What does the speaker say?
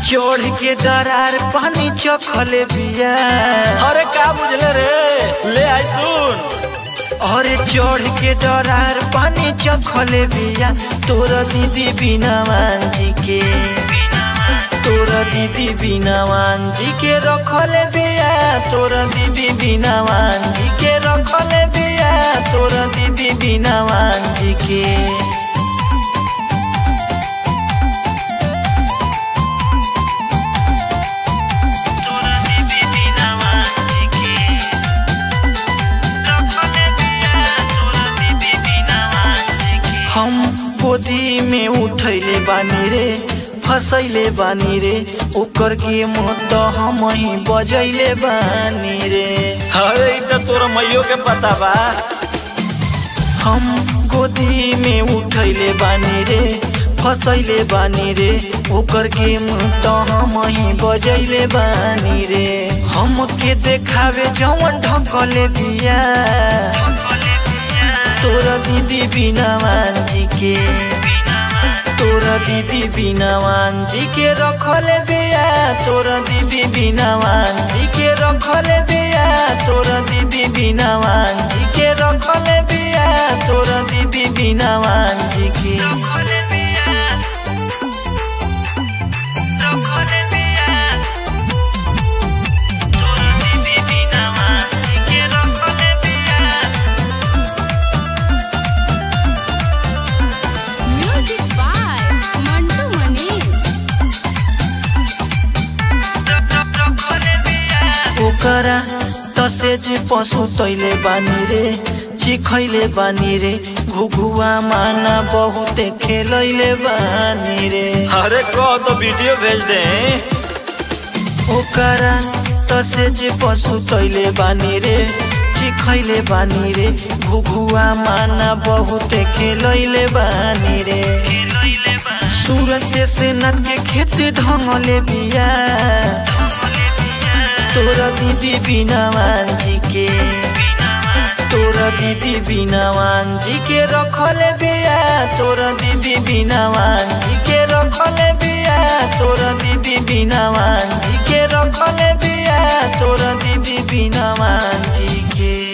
चोढ़ के दरार पानी चखले बिया। अरे का बुझले रे, ले आई सुन। अरे चोढ़ के दरार पानी चखले बिया। तोर दीदी बिना मांझी के, तोर दीदी बिना मांझी के रखले बिया। तोर दीदी बिना मांझी के रखले बिया। तोर दीदी बिना मांझी के। हम गोदी में उठैले बानी रे, फसैले बानी रे। ओकर के मत हम ही बजैले बानी रे। अरे तो तोरा मैयो के पता बा। हम गोदी में उठैले बानी रे, फसैले बानी रे। ओकर के मत हम ही बजैले बानी रे। हम के देखावे जवन ढकले बिया। तोरा दीदी बिना मांझी के, तोरा दीदी बिना मांझी के रखले बिया। तोरा दीदी बिना मांझी के रखले बिया। तोरा दीदी बिना मांझी के रखले बिया। तोरा दीदी बिना मांझी के। ओकरा तसेज पशु तैले बानी रे, चिखैले बानी रे। घुघुआ माना बहुते खेलैले बानी रे। अरे कह तो वीडियो भेज दे। ओकरा तसेज पशु तैले बानी रे, चिखैले बानी रे। घुघुआ माना बहुते खेलैले बानी रे। सूरत से नट के खेत ढंगले बिया। तोरा दीदी बिना मांझी के, तोरा दीदी बिना मांझी के रखले बिया। तोरा दीदी बिना मांझी के रखले बिया। तोरा दीदी बिना मांझी के रखले बिया। तोरा दीदी बिना मांझी के।